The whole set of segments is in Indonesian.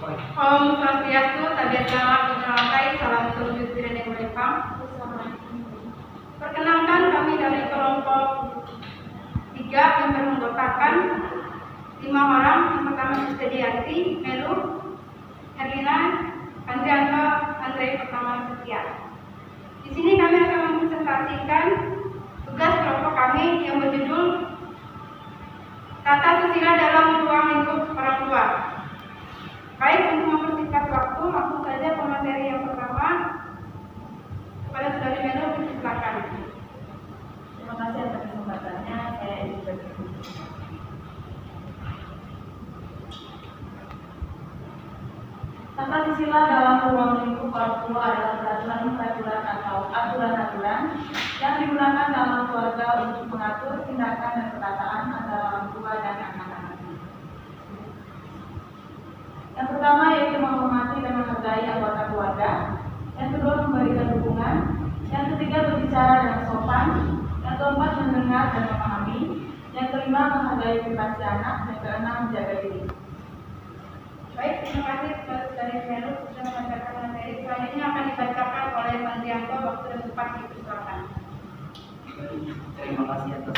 Om Swastiastu, Tabiatullah, Putra Salam Sujud Bidan yang Berlimpah. Perkenalkan kami dari kelompok 3 yang beranggotakan 5 orang. Yang pertama Sedianti, Melu, Herlina, Andrianto, Andre Pertama Setia. Di sini kami akan mempresentasikan tugas kelompok kami yang berjudul Tata Susila dalam Ruang Lingkup Orang Tua. Baik, untuk mempersingkat waktu, langsung saja ke materi yang pertama. Kepada Saudari Melu, silakan. Terima kasih atas kesempatannya. Saya Ibu. Tata susila dalam ruang lingkup orang tua adalah peraturan-peraturan atau aturan-aturan yang digunakan dalam keluarga untuk mengatur tindakan dan perkataan antara orang tua dan anak-anak. Yang pertama yaitu menghormati dan menghargai anggota keluarga. Yang kedua memberikan dukungan. Yang ketiga berbicara dengan sopan. Yang keempat mendengar dan memahami. Yang kelima menghargai privasi anak. Yang keenam menjaga diri. Baik, terima kasih dari Melu sudah membacakan materi. Selanjutnya akan dibacakan oleh Andrianto. Waktu dan tempat dipersilakan. Terima kasih atas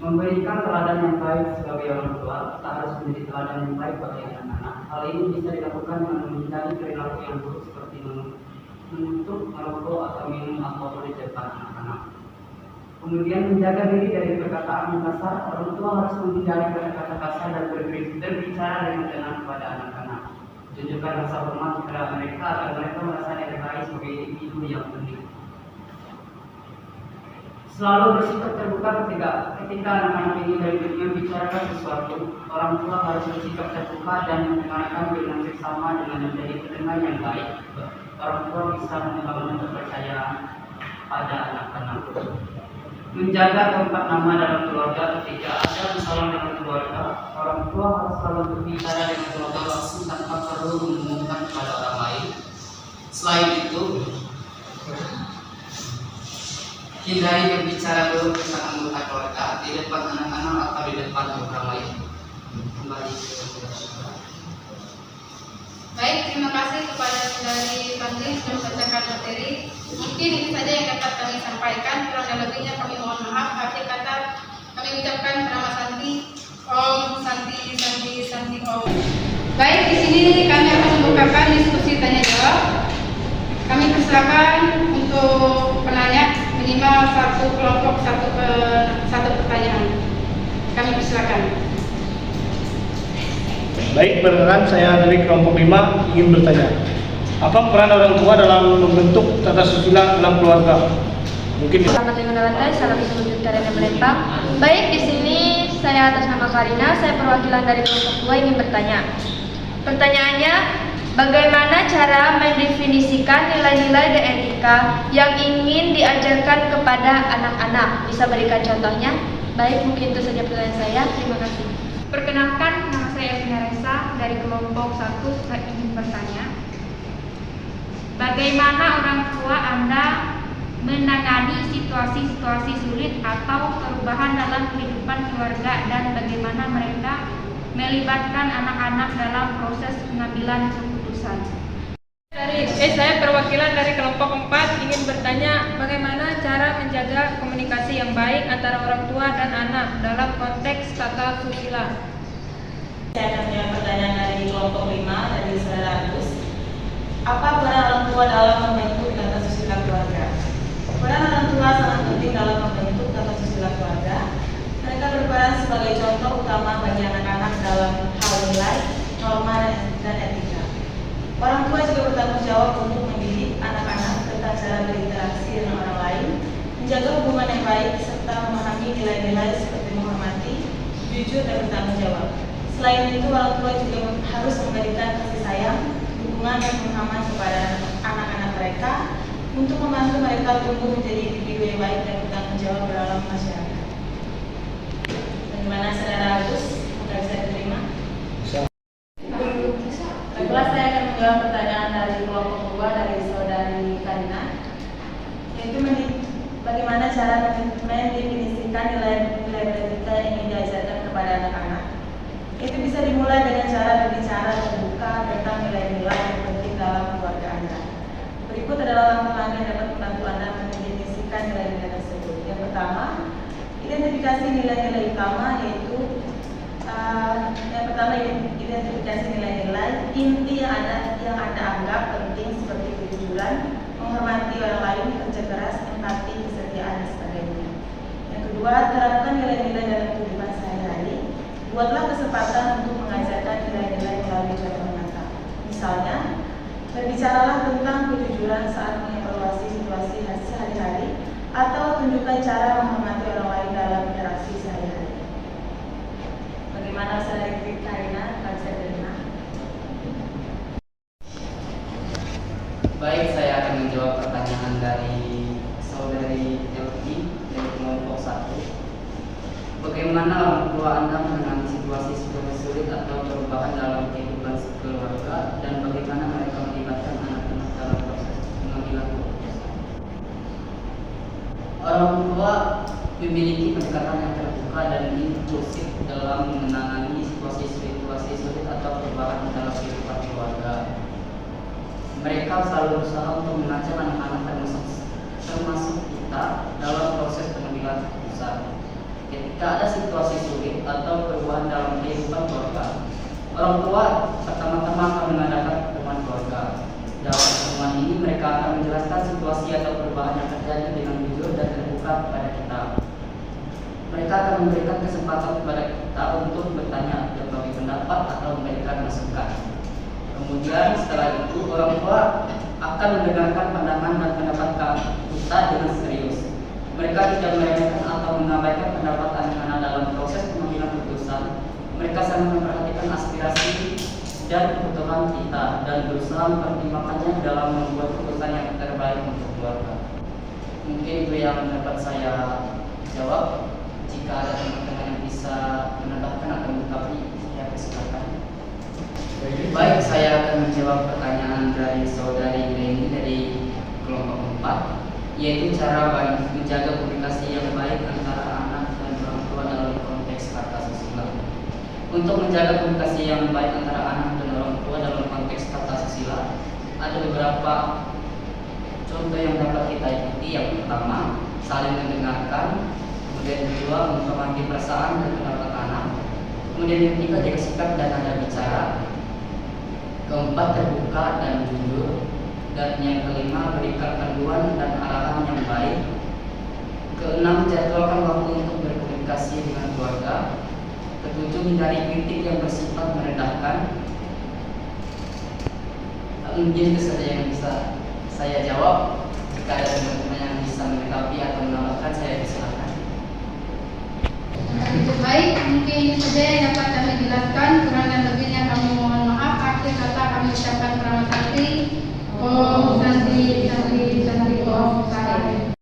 memberikan teladan yang baik sebagai orang tua harus menjadi teladan yang baik bagi anak-anak. Hal ini bisa dilakukan dengan menghindari perilaku yang buruk seperti menutup, merokok, atau minum alkohol di depan anak-anak. Kemudian menjaga diri dari perkataan yang kasar. Orang tua harus menghindari kata-kata kasar dan berbicara dengan tenang kepada anak-anak. Tunjukkan rasa hormat kepada mereka agar mereka merasa dihargai sebagai individu yang unik. Selalu bersikap terbuka ketika anak-anak ini membicarakan sesuatu. Orang tua harus bersikap terbuka dan mendengarkan dengan seksama dengan menjadi pendengar yang baik. Orang tua bisa membangun kepercayaan pada anak-anak. Menjaga tempat nama dalam keluarga. Ketika ada masalah dengan keluarga, orang tua harus selalu berbicara dengan keluarga langsung tanpa perlu mengumumkan kepada orang lain. Selain itu, hindari berbicara buruk tentang anggota keluarga di depan anak-anak atau di depan orang lain. Kembali ke Baik, terima kasih kepada Saudari Pandri sudah membacakan materi. Mungkin ini saja yang dapat kami sampaikan. Kurang dan lebihnya kami mohon maaf. Akhir kata kami ucapkan nama Santi, Om, Santi, Santi, Santi, Om. Baik, di sini kami akan membukakan diskusi tanya jawab. Kami persilakan untuk penanya minimal satu kelompok satu pertanyaan. Kami persilakan. Baik, perkenalkan saya dari kelompok 5 ingin bertanya. Apa peran orang tua dalam membentuk tata susila dalam keluarga? Mungkin. Selamat dengan lantai, salam sujud dari Berlimpah. Baik, di sini saya atas nama Karina, saya perwakilan dari kelompok 2 ingin bertanya. Pertanyaannya, bagaimana cara mendefinisikan nilai-nilai dan etika yang ingin diajarkan kepada anak-anak? Bisa berikan contohnya? Baik, mungkin itu saja pertanyaan saya. Terima kasih. Perkenalkan, nama saya Evina Resa dari kelompok 1. Saya ingin bertanya, bagaimana orang tua Anda menangani situasi-situasi sulit atau perubahan dalam kehidupan keluarga dan bagaimana mereka melibatkan anak-anak dalam proses pengambilan keputusan? Saya perwakilan dari kelompok 4 ingin bertanya bagaimana cara menjaga komunikasi yang baik antara orang tua dan anak dalam konteks tata susila. Saya akan menjawab pertanyaan dari kelompok 5 dari Saudara Agus. Apa peran orang tua dalam membentuk tata susila keluarga? Peran orang tua sangat penting dalam membentuk tata susila keluarga. Mereka berperan sebagai contoh utama bagi anak-anak dalam hal nilai, norma, dan etika. Orang tua juga bertanggung jawab untuk mendidik anak-anak tentang cara berinteraksi dengan orang lain, menjaga hubungan yang baik, serta memahami nilai-nilai seperti menghormati, jujur, dan bertanggung jawab. Selain itu, orang tua juga harus memberikan kasih sayang, dukungan, dan pemahaman kepada anak-anak mereka untuk membantu mereka tumbuh menjadi individu yang baik dan bertanggung jawab dalam masyarakat. Bagaimana Saudara Agus? Apakah bisa diterima? Baiklah, saya akan menjawab pertanyaan dari kelompok 2 dari Saudari Karina, yaitu bagaimana cara mendefinisikan nilai-nilai etika yang ingin diajarkan kepada anak-anak. Itu bisa dimulai dengan cara berbicara terbuka tentang nilai-nilai yang penting dalam keluarga Anda. Berikut adalah langkah-langkah yang dapat membantu Anda mendefinisikan nilai-nilai tersebut. Yang pertama, identifikasi nilai-nilai utama, yaitu identifikasi nilai-nilai inti yang Anda anggap penting seperti kejujuran, menghormati orang lain, kerja keras, empati, kesetiaan, dan sebagainya. Yang kedua, terapkan nilai-nilai dalam kehidupan sehari-hari. Buatlah kesempatan untuk mengajarkan nilai-nilai melalui contoh nyata. Misalnya, berbicaralah tentang kejujuran saat mengevaluasi situasi sehari-hari, atau tunjukkan cara menghormati orang lain dalam interaksi sehari-hari. Bagaimana saudari Karina, Kak Serena? Baik, saya akan menjawab pertanyaan dari saudari Elvi dari kelompok 1. Bagaimana orang tua Anda menangani situasi sulit atau perubahan dalam kehidupan keluarga, dan bagaimana mereka melibatkan anak-anak dalam proses pengambilan keputusan? Orang tua memiliki pendekatan yang terbuka dan inklusif dalam menangani situasi sulit atau perubahan dalam kehidupan keluarga. Mereka selalu berusaha untuk mengajak anak-anak termasuk kita dalam proses pengambilan keputusan. Ketika ada situasi sulit atau perubahan dalam kehidupan keluarga, orang tua pertama-tama akan mengadakan pertemuan keluarga. Dalam pertemuan ini mereka akan menjelaskan situasi atau perubahan yang terjadi dengan jujur dan terbuka kepada kita. Mereka akan memberikan kesempatan kepada kita untuk bertanya, berbagi pendapat, atau memberikan masukan. Kemudian setelah itu orang tua akan mendengarkan pandangan dan pendapat kita dengan serius. Mereka tidak meremehkan atau mengabaikan pendapat anak-anak dalam proses pengambilan keputusan. Mereka sangat memperhatikan aspirasi dan kebutuhan kita dan berusaha mempertimbangkannya dalam membuat keputusan yang terbaik untuk keluarga. Mungkin itu yang dapat saya jawab. Jika ada teman-teman yang bisa menambahkan atau melengkapi, saya persilakan. Baik, saya akan menjawab pertanyaan dari saudari Leni dari kelompok 4, yaitu cara menjaga komunikasi yang baik antara anak dan orang tua dalam konteks kata susila. Untuk menjaga komunikasi yang baik antara anak dan orang tua dalam konteks kata susila, ada beberapa contoh yang dapat kita ikuti. Yang pertama, saling mendengarkan. Kemudian kedua, menghormati perasaan dan pendapat anak. Kemudian yang ketiga, jaga sikap dan nada bicara. Keempat, terbuka dan jujur. Dan yang kelima, berikan panduan dan arahan yang baik. Keenam, jadwalkan waktu untuk berkomunikasi dengan keluarga. Ketujuh, hindari kritik yang bersifat merendahkan. Mungkin itu saja yang bisa saya jawab. Jika ada teman-teman yang bisa melengkapi atau menambahkan, saya persilakan. Baik, mungkin ini saja yang dapat kami jelaskan. Kurang dan lebihnya kami mohon maaf. Akhir kata kami ucapkan selamat hari. Om Santi Santi Santi Om Santi.